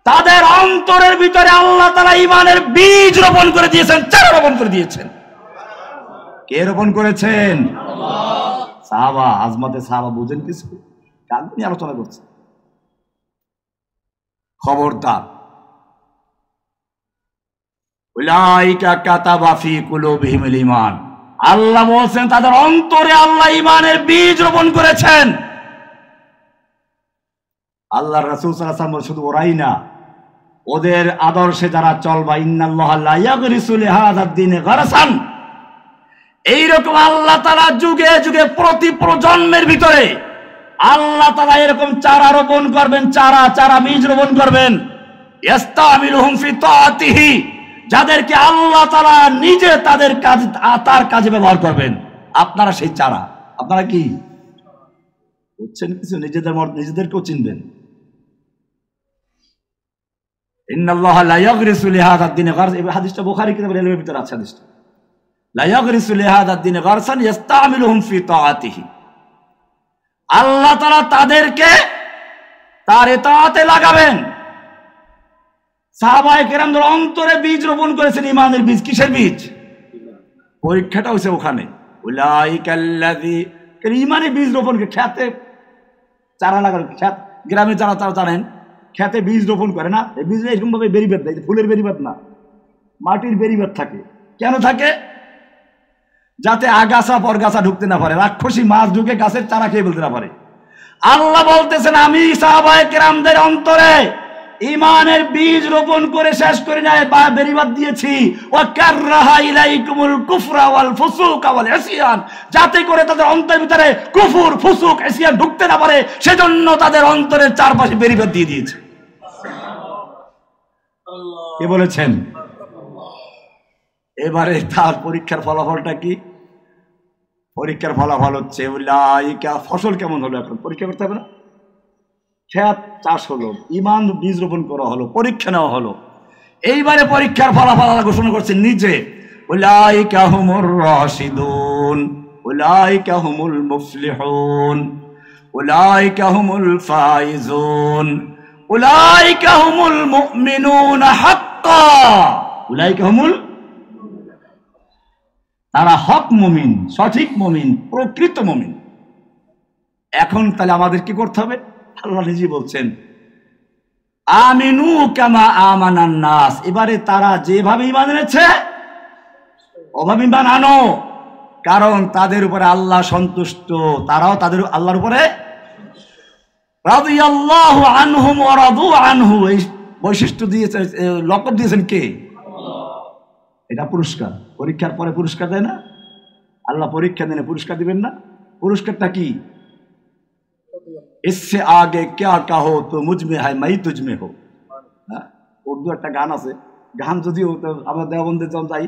তাদের অন্তরের ভিতরে আল্লাহ তাআলা ঈমানের বীজ রোপণ করে দিয়েছেন, চারা রোপণ করে দিয়েছেন। কে রোপণ করেছেন? আল্লাহ। সাহাবা, আজমতে সাহাবা বুঝেন কিছু? কাল নিয়ে আলোচনা করছে। খবরদার, উলাইকা কাতাবা ফি কুলুবিহিমুল ঈমান, আল্লাহ বলছেন তাদের অন্তরে আল্লাহ ঈমানের বীজ রোপণ করেছেন। আল্লাহর রাসূল সাল্লাল্লাহু আলাইহি ওয়াসাল্লাম শুধু ওরাই না, ওদের আদর্শে যারা চলবা, ইন্নাল্লাহা লা ইয়াগরিসু লিহাযাদ দ্বীনি গারসান, এইরকম আল্লাহ তাআলা যুগে যুগে প্রতি প্রজন্মের ভিতরে আল্লাহ তাআলা এরকম চারা রোপণ করবেন, চারা বীজ রোপণ করবেন। ইস্তামিলুহুম ফি তাআতিহি, যাদেরকে আল্লাহ তাআলা নিজে তাদের কাজ, তার কাজে ব্যবহার করবেন। আপনারা সেই চারা, আপনারা কি বুঝছেন কিছু? নিজেদেরকেও চিনবেন। ইন্নাল্লাহা লা ইয়াগরিসু লিহাযাদ দ্বীনি গারসান, এই হাদিসটা বুখারী কিতাবের ইলমের ভিতরে আছে। হাদিসটা লা ইয়াগরিসু লিহাযাদ দ্বীনি গারসান ইস্তামিলুহুম ফি তাআতিহি, আল্লাহ তাআলা তাদেরকে তার ইতাআতে লাগাবেন। সাহাবায়ে কেরামদের অন্তরে বীজ রোপণ করেছেন, ঈমানের বীজ। কিসের বীজ? পরীক্ষাটা হয়েছে ওখানে। উলাইকাল্লাযী, ঈমানের বীজ রোপণ করে খেতে চারা লাগানো। খেত গ্রামে যারা তারা জানেন, খেতে বীজ রোপণ করে না, এই বীজ এরকম ভাবে বেরিবাদ দেয়, ফুলের বেরিবাদ না, মাটির বেরিবাদ থাকে। কেন থাকে? যাতে আগাছা পরগাছা ঢুকতে না পারে, রাক্ষসী মাছ ঢুকে গাছের চারা খেয়ে ফেলতে না পারে। আল্লাহ বলতেছেন আমি সাহাবায়ে কেরামদের অন্তরে ঈমানের বীজ রোপণ করে শেষ করে নাই, বা বেরিবাদ দিয়েছি। ওয়া কাররাহা ইলাইকুমুল কুফরা ওয়াল ফুসুকা ওয়াল ইসয়ান, যাতে করে তাদের অন্তরের ভিতরে কুফর, ফুসুক, ইসয়ান ঢুকতে না পারে, সেজন্য তাদের অন্তরের চারপাশে বেরিবাদ দিয়ে দিয়েছে। কে বলেছেন? এবারে তার পরীক্ষার ফলাফলটা কি? পরীক্ষার ফলাফল হচ্ছে উলাইকা, ফসল কেমন হলো এখন পরীক্ষা করতে হবে না? খেত চাষ হলো, ঈমান বীজ রোপণ করা হলো, পরীক্ষা নেওয়া হলো। এইবারে পরীক্ষার ফলাফল ঘোষণা করছে নিজে, উলাইকা হুমুর রাশিদুন, উলাইকা হুমুল মুফলিহুন, উলাইকা হুমুল ফাইজুন, উলাইকা হুমুল মুমিনুনা হাক্কা, উলাইকা হুমুল, তারা হক মুমিন, সঠিক মুমিন, প্রকৃত মুমিন। এখন তাহলে আমাদের কি করতে হবে? আল্লাহ নিজে বলছেন আমিনু কামা আমানান নাস, এবারে তারা যেভাবে ঈমান এনেছে ওভাবে ঈমান আনো, কারণ তাদের উপরে আল্লাহ সন্তুষ্ট, তারাও তাদের আল্লাহর উপরে রাদিয়াল্লাহু আনহুম ওয়া রাদু আনহু, এই বৈশিষ্ট্য দিয়েছেন, লকব দিয়েছেন কে? এটা পুরস্কার। পরীক্ষার পরে পুরস্কার দেয় না আল্লাহ? পরীক্ষা দেন, পুরস্কার দিবেন না? পুরস্কারটা কি? इससे आगे क्या कहो तो मुझ में है मैं तुझ में हो। উর্দু একটা গান আছে, গান যদিও আমরা দেওবন্দে যখন যাই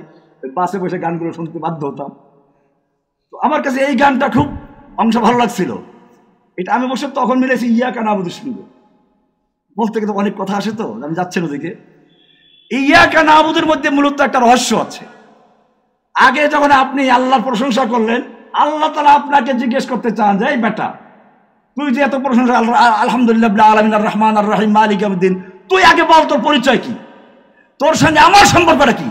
বাসে বসে গানগুলো শুনতে বাধ্য হতাম। তো আমার কাছে এই গানটা খুব অংশ ভালো লাগছিল। এটা আমি বসে তখন মিলেছি ইয়াকা নাবুদু শুনবো, বলতে গেলে অনেক কথা আসে, তো আমি যাচ্ছি না ওদিকে। ইয়াকা নাবুদের মধ্যে মূলত একটা রহস্য আছে। আগে যখন আপনি আল্লাহর প্রশংসা করলেন, আল্লাহ তাআলা আপনাকে জিজ্ঞেস করতে চান যে এই বেটা, তুই যে এত প্রশংসা, আলহামদুলিল্লাহ রাব্বিল আলামিন আর রহমান আর রহিম মালিক ইয়াউমিদ্দিন, তুই আগে বল তোর পরিচয় কি, তোর সঙ্গে আমার সম্পর্কটা কি?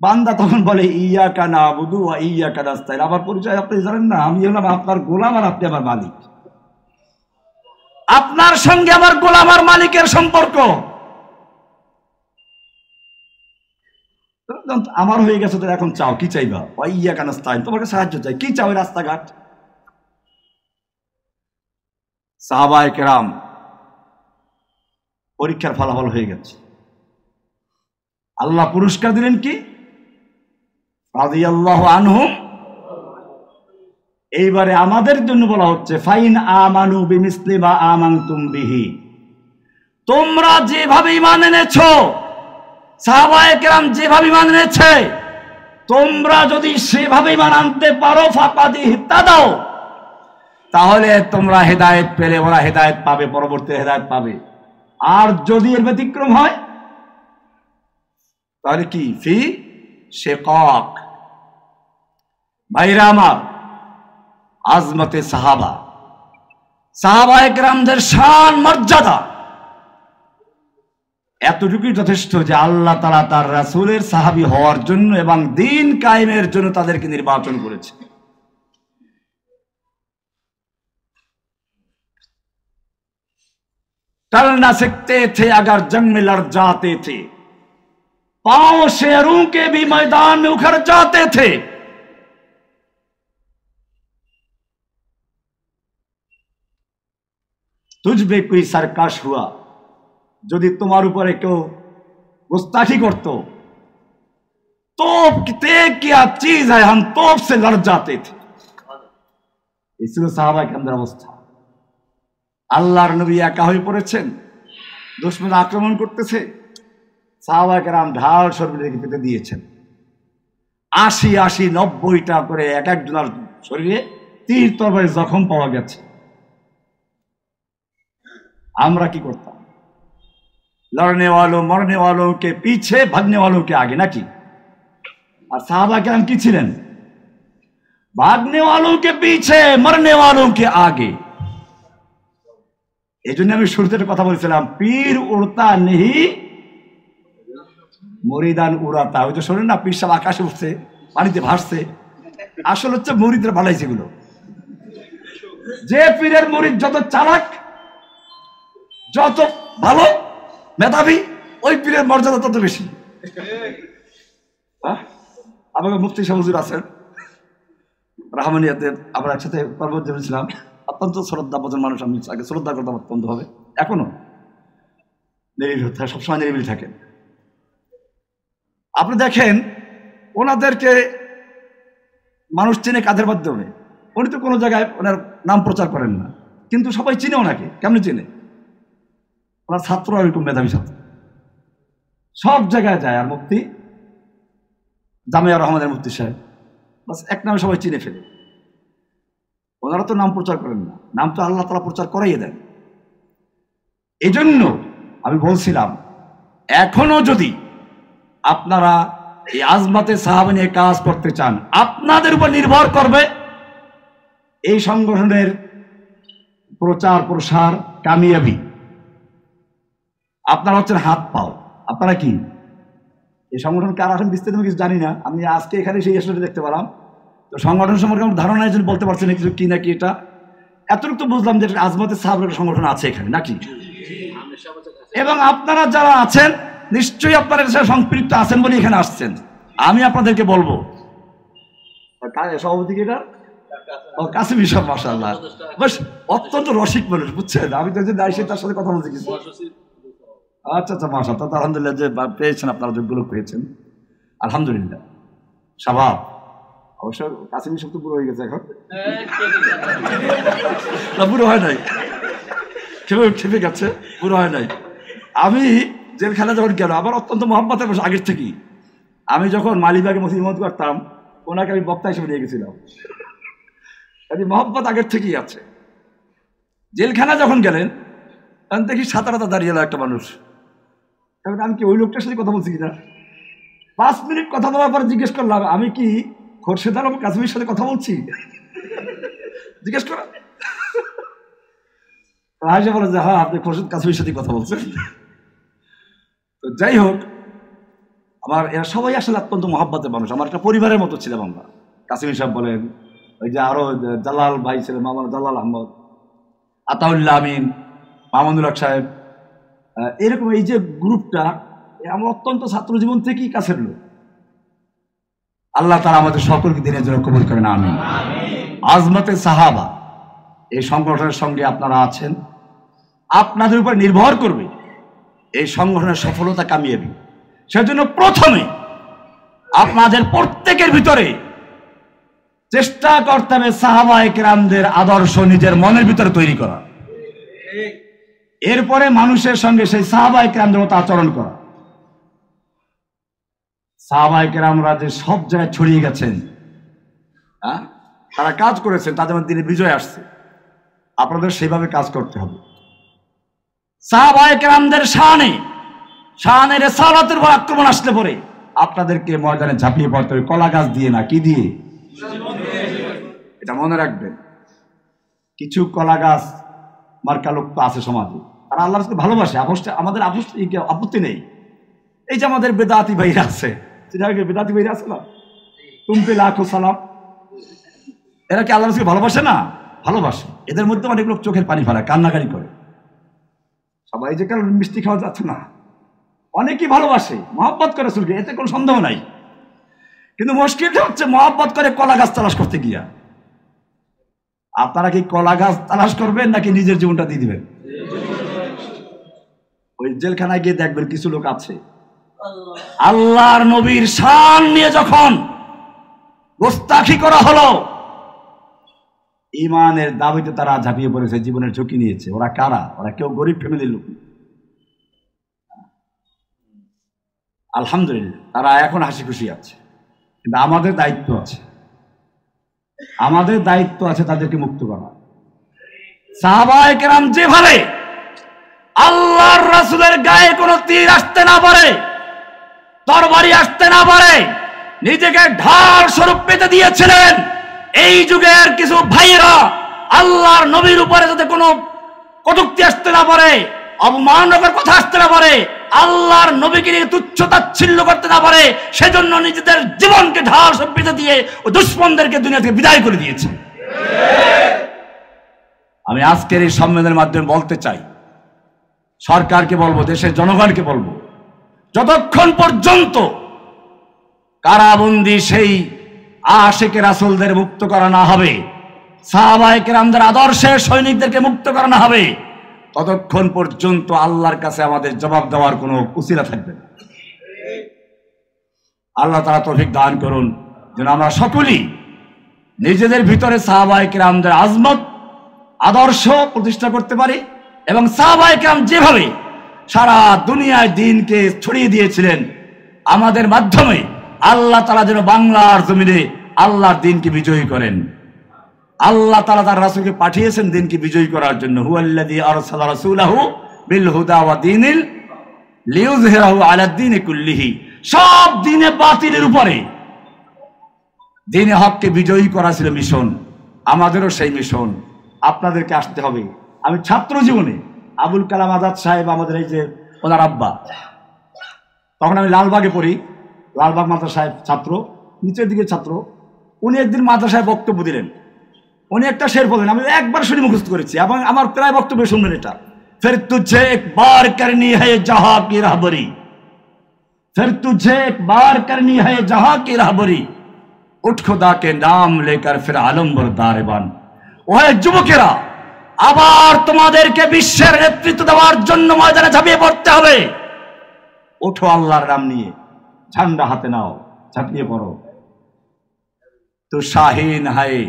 বান্দা তখন বলে ইয়াকা নাবুদু ওয়া ইয়াকা নাস্তাইন, আমার পরিচয় আপনি জানেন না, আমি হলাম আপনার গোলাম আর আপনি আমার মালিক। আপনার সঙ্গে আমার গোলাম আর মালিকের সম্পর্ক আমার হয়ে গেছে, তো এখন চাও কি চাইবা? ওয়া ইয়াকা নাস্তাইন, তোমাকে সাহায্য চাই, কি চাও? রাস্তাঘাট। সাহাবায়ে কেরাম পরীক্ষার ফলাফল হয়ে গেছে। আল্লাহ পুরস্কার দিলেন কি? রাদিয়াল্লাহু আনহুম। এইবারে আমাদের জন্য বলা হচ্ছে ফাইন আমানু বিমিসলি মা আমানতুম বিহি, তোমরা যেভাবে ঈমান এনেছো, সাহাবায়ে কেরাম যেভাবে ঈমান এনেছে, তোমরা যদি সেভাবে ঈমান আনতে পারো ফাকাদ ইহতাদাও, তাহলে তোমরা হেদায়েত পেলে, ওরা হেদায়েত পাবে, পরবর্তী হেদায়েত পাবে। আর যদি এর ব্যতিক্রম হয় তাহলে কি? ফি শিকাক। ভাইরা আমার, আজমতে সাহাবা, সাহাবায়ে কেরামদের শান মর্যাদা এতটুকুই যথেষ্ট যে আল্লাহ তাআলা তার রাসূলের সাহাবী হওয়ার জন্য এবং দ্বীন কায়েমের জন্য তাদেরকে নির্বাচন করেছে। टल ना सकते थे अगर जंग में लड़ जाते थे, पांव शेरों के भी मैदान में उखड़ जाते थे। तुझ में कोई सरकश हुआ, यदि तुम्हारे ऊपर क्यों गुस्ताखी करतो, तोप क्या चीज है, हम तोप से लड़ जाते थे। इसलिए साहबा के अंदर अवस्था, আল্লাহর নবী একা হয়ে পড়েছেন, দুশমন আক্রমণ করতেছে, সাহাবায়ে কেরাম ঢাল শরীরে পেতে দিয়েছেন। 80-90টা করে এক একজনের শরীরে তীর তরবারি জখম পাওয়া গেছে। আমরা কি করতাম? লড়নে ওয়ালো মরনে ওয়ালো কে পিছে, ভাগনে ওয়ালো কে আগে, নাকি? আর সাহাবায়ে কেরাম কি ছিলেন? ভাগনে ওয়ালো কে পিছে, মরনে ওয়ালো কে আগে। এই জন্য আমি শুরুতে কথা বলছিলাম, পীর উড়তা নেহি মরিদান উড়াতা। ওই তো শোনেন না, পীর সাহেব আকাশে উঠছে, পানিতে ভাসছে, আসল হচ্ছে মরিদরা বানাইছে এগুলো। যে পীরের মরিদ যত চালাক, যত ভালো মেধাবী, ওই পীরের মর্যাদা তত বেশি। আমাকে মুফতি সাহেব হুজুর আছেন রাহমানিয়াতের, আমরা একসাথে কর্মজীবী ছিলাম, অত্যন্ত শ্রদ্ধাবোধের মানুষ। আমি আগে শ্রদ্ধা করতাম, অত্যন্ত হবে, এখনো নিরিবিলি থাকে, সবসময় নিরিবিলি থাকেন। আপনি দেখেন ওনাদেরকে মানুষ চেনে কাদের মাধ্যমে? উনি তো কোনো জায়গায় ওনার নাম প্রচার করেন না, কিন্তু সবাই চিনে ওনাকে। কেমন চিনে? ওনার ছাত্র এরকম মেধাবী ছাত্র, সব জায়গায় যায়। আর মুফতি জামিয়া রহমানের মুফতি সাহেব, বাস এক নামে সবাই চিনে ফেলে। ওনারা তো নাম প্রচার করেন না, নাম তো আল্লাহ তাআলা প্রচার করাইয়ে দেন। এই জন্য আমি বলছিলাম, এখনো যদি আপনারা এই আজমাতে সাহাবা নিয়ে কাজ করতে চান, আপনাদের উপর নির্ভর করবে এই সংগঠনের প্রচার প্রসার কামিয়াবি। আপনারা হচ্ছেন হাত পাও। আপনারা কি এই সংগঠনকে আর এখন বিস্তারিত কিছু জানি না, আমি আজকে এখানে সেই আসলে দেখতে পেলাম। তো সংগঠন সম্পর্কে আমার ধারণা এই জন্য বলতে পারছি না কিছু কি নাকি। এটা এতটুকু তো বুঝলাম যে আজমাতে সাহাবার সংগঠন আছে এখানে, নাকি? এবং আপনারা যারা আছেন নিশ্চয়ই আপনারা এর সাথে সম্পৃক্ত আছেন বলে এখানে আসছেন। আমি আপনাদেরকে বলবো, সভাপতি কি এটা? কাসিম সাহেব, মাশাআল্লাহ, বেশ অত্যন্ত রসিক মানুষ, বুঝছেন? আমি তো যে তার সাথে কথা বলতে গেছি। আচ্ছা আচ্ছা, মাশাআল্লাহ, আলহামদুলিল্লাহ যে পেয়েছেন, আপনারা যোগ্য লোক পেয়েছেন, আলহামদুলিল্লাহ। শাবাব, অবশ্য কাসিম সাহেব তো পুরো হয়ে গেছে এখন, না পুরো হয় নাই, খেপে গেছে, পুরো হয় নাই। আমি জেলখানা যখন গেল, আমার অত্যন্ত মহব্বতের বসে আগের থেকেই। আমি যখন মালিবাগে মসজিদ করতাম, ওনাকে আমি বক্তা হিসেবে নিয়ে গেছিলাম। মহব্বত আগের থেকেই আছে। জেলখানা যখন গেলেন, তখন দেখি সাঁতারাতা দাঁড়িয়ে এলো একটা মানুষ। তখন আমি কি ওই লোকটার সাথে কথা বলছি কিনা, 5 মিনিট কথা বলার পরে জিজ্ঞেস করলাম, আমি কি খোরশেদ আলম কাসিমের সাথে কথা বলছি? জিজ্ঞেস করা আয়সা বলে যে হ্যাঁ, আপনি খোরশেদ কাসিমের সাথে কথা বলছেন। তো যাই হোক, আমার এরা সবাই আসলে অত্যন্ত মহাব্বতের মানুষ, আমার একটা পরিবারের মতো ছিলাম আমরা। কাসিম সাহেব বলেন, ওই যে আরো জালাল ভাই ছিলেন, মামুন জালাল আহমদ, আতাউল্লাহ আমিন, মামুনুল হক সাহেব, এরকম এই যে গ্রুপটা, আমার অত্যন্ত ছাত্র জীবন থেকেই কাছের লোক। আল্লাহ তাআলা আমাদের সকলকে দিনের জন্য কবুল করেন, আমিন। আজমতে সাহাবা এই সংগঠনের সঙ্গে আপনারা আছেন, আপনাদের উপর নির্ভর করবে এই সংগঠনের সফলতা কামিয়াবি। সেজন্য প্রথমে আপনাদের প্রত্যেকের ভিতরে চেষ্টা করতে হবে সাহাবায়ে কেরামদের আদর্শ নিজের মনের ভিতরে তৈরি করা, এরপরে মানুষের সঙ্গে সেই সাহাবায়ে কেরামদের মতো আচরণ করা। সাহাবায়ে কেরামরা যে সব জায়গায় ছড়িয়ে গেছেন, তারা কাজ করেছেন, তাদের মধ্যে দিনে বিজয় আসছে, আপনাদের সেইভাবে কাজ করতে হবে। সাহাবায়ে কেরামদের শানে রিসালাতের উপর আক্রমণ আসলে পরে আপনাদেরকে ময়দানে ঝাঁপিয়ে পড়তে হবে, কলা গাছ দিয়ে না, কি দিয়ে? এটা মনে রাখবেন। কিছু কলা গাছ মার্কা লোক তো আছে সমাজে, তারা আল্লাহর রাসূলকে ভালোবাসে, আমাদের আপত্তি নেই। এই যে আমাদের বেদাতি ভাইরা আছে, বেদাতি ভাইরা আছে না, তুমপে লাখো সালাম, এরা কি আল্লাহর রাসূলকে ভালোবাসে না? ভালোবাসে। এদের মধ্যে অনেক লোক চোখের পানি ফেলায়, কান্নাকারি করে। সবাই যে কারণ মিষ্টি খাওয়া যাচ্ছে না, অনেকেই ভালোবাসে, মহব্বত করে রাসূলকে, এতে কোনো সন্দেহ নাই। কিন্তু মুশকিলটা হচ্ছে মহব্বত করে কলা গাছ তালাশ করতে গিয়া। আপনারা কি কলা গাছ তালাশ করবেন নাকি নিজের জীবনটা দিয়ে দিবেন? ওই জেলখানায় গিয়ে দেখবেন কিছু লোক আছে আল্লাহর নবীর শান নিয়ে যখন গোস্তাখি করা হলো, ইমানের দাবিতে তারা ঝাঁপিয়ে পড়েছে, জীবনের ঝুঁকি নিয়েছে। ওরা কারা? ওরা কেউ গরিব ফ্যামিলির লোক। আলহামদুলিল্লাহ তারা এখন হাসি খুশি আছে, কিন্তু আমাদের দায়িত্ব আছে তাদেরকে মুক্ত করা। সাহাবায়ে কেরাম যেভাবে আল্লাহর রাসূলের গায়ে কোনো তীর আসতে না পারে, তরবারি আসতে না পারে, নিজেকে ঢাল স্বরূপ পেতে দিয়েছিলেন, এই যুগের কিছু ভাইয়েরা আল্লাহর নবীর উপরে যাতে কোনো কটূক্তি আসতে না পারে, অবমাননাকর কথা আসতে না পারে, আল্লাহর নবীকে নিয়ে তুচ্ছ তাচ্ছিল্য করতে না পারে, সেজন্য নিজেদের জীবনকে ঢাল স্বরূপ পেতে দিয়ে ও দুশমনদেরকে দুনিয়া থেকে বিদায় করে দিয়েছে। আমি আজকের এই সম্মেলনের মাধ্যমে বলতে চাই, সরকারকে বলবো, দেশের জনগণকে বলবো, যতক্ষণ পর্যন্ত কারাবন্দী সেই আশিকে রাসূলদের মুক্ত করা না হবে, সাহাবায়ে কেরামদের আদর্শের সৈনিকদেরকে মুক্ত করা না হবে, ততক্ষণ পর্যন্ত আল্লাহর কাছে আমাদের জবাব দেওয়ার কোনো উসিলা থাকবে না। আল্লাহ তাআলা তৌফিক দান করুন যেন আমরা সকলেই নিজেদের ভিতরে সাহাবায়ে কেরামদের আজমত আদর্শ প্রতিষ্ঠা করতে পারি, এবং সাহাবায়ে কেরাম যেভাবে সারা দুনিয়ায় দ্বীনকে ছড়িয়ে দিয়েছিলেন, আমাদের মাধ্যমে আল্লাহ তাআলা যেন বাংলার জমিনে আল্লাহর দ্বীনকে বিজয়ী করেন। আল্লাহ তাআলা তার রাসূলকে পাঠিয়েছেন দ্বীনকে বিজয়ী করার জন্য। হুয়াল্লাযী আরসালা রাসূলাহু বিল হুদা ওয়া দীনিল লিইয়ুযহিরাহু আলা দ্বীনি কুল্লিহি, সব দ্বীনে বাতিলের উপরে দ্বীনে হককে বিজয়ী করা ছিল মিশন। আমাদেরও সেই মিশন, আপনাদেরকে আসতে হবে। আমি ছাত্র জীবনে আবুল কালাম আজাদ সাহেব, আমাদের এই যে ওনার আব্বা, তখন আমি লালবাগে পড়ি, লালবাগ মাদ্রাসায় ছাত্র, নিচের দিকে ছাত্র। উনি একদিন মাদ্রাসায় বক্তব্য দিলেন, উনি একটা শের বলেন, আমি একবার শুনে মুখস্থ করেছি এবং আমার প্রায় বক্তব্য শুনবেন এটা। ফির তুঝে একবার করনি হ্যায় জাহাঁ কি রাহবরি, ফির তুঝে একবার করনি হ্যায় জাহাঁ কি রাহবরি, উঠ খুদা কে নাম লেকর ফির আলম বরদার বান। ওহে যুবকেরা, আবার তোমাদেরকে বিশ্বের নেতৃত্ব দেওয়ার জন্য ময়দানে ঝাঁপিয়ে পড়তে হবে। ওঠো, আল্লাহর নাম নিয়ে ঝান্ডা হাতে নাও, ঝাঁপিয়ে পড়ো। তো শাহিন হায়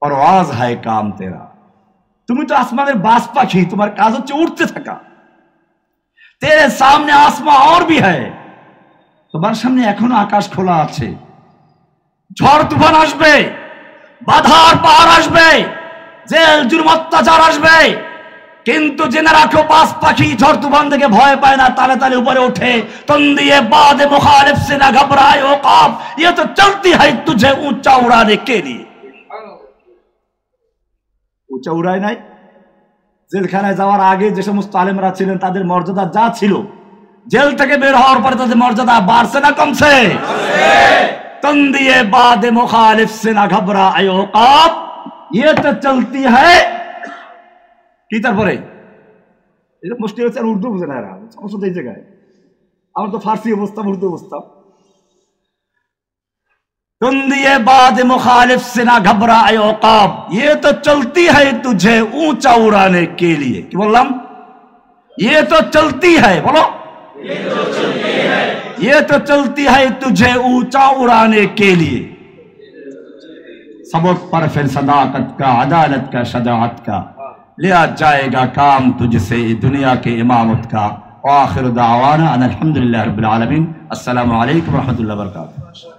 পরওয়াজ হায় কাম তেরা, তুমি তো আসমানের বাস পাখি, তোমার কাজ হচ্ছে উঠতে থাকা। তেরে সামনে আসমান আর ভি হ্যায়, তোমার সামনে এখনো আকাশ খোলা আছে। ঝড় তুফান আসবে, বাধার পাহাড় আসবে, জেল জুলুম অত্যাচার আসবে, কিন্তু জেনে রাখো বাস পাখি ঝড় তুফান থেকে ভয় পায় না, তালে তালে উপরে ওঠে। তন্দিয়ে বাদে মুখালিফ সে না ঘবরায় ও কাব, ये तो चलती है तुझे ऊंचा उड़ाने के लिए। উঁচা উড়ায় নাই। জেলখানায় যাওয়ার আগে যে সমস্ত আলেমরা ছিলেন তাদের মর্যাদা যা ছিল, জেল থেকে বের হওয়ার পরে তাদের মর্যাদা বাড়ছে না কমছে? তন্দিয়ে বাদে মুখালিফ সে না ঘবরায় ও কাব, ये तो चलती है। কি তারপরে এটা মুশকিল হচ্ছে, আর উর্দু বুঝে না এরা, সমস্যা এই জায়গায়। আমার তো ফার্সি অবস্থা, উর্দু অবস্থা। তন্দিয়ে বাদে মুখালিফ সে না ঘবরায় ও কাব, ये तो चलती है तुझे ऊंचा उड़ाने के लिए। কি বললাম? ये तो चलती है, बोलो ये तो चलती है तुझे ऊंचा उड़ाने के लिए। सबक पर फिर सदाकत का, अदालत का, शजाअत का, लिया जाएगा काम तुझसे दुनिया के इमामत का। आखिर दावाना अनिल हम्दुलिल्लाहि रब्बिल आलमीन। अस्सलामु अलैकुम व रहमतुल्लाहि व बरकातुहू।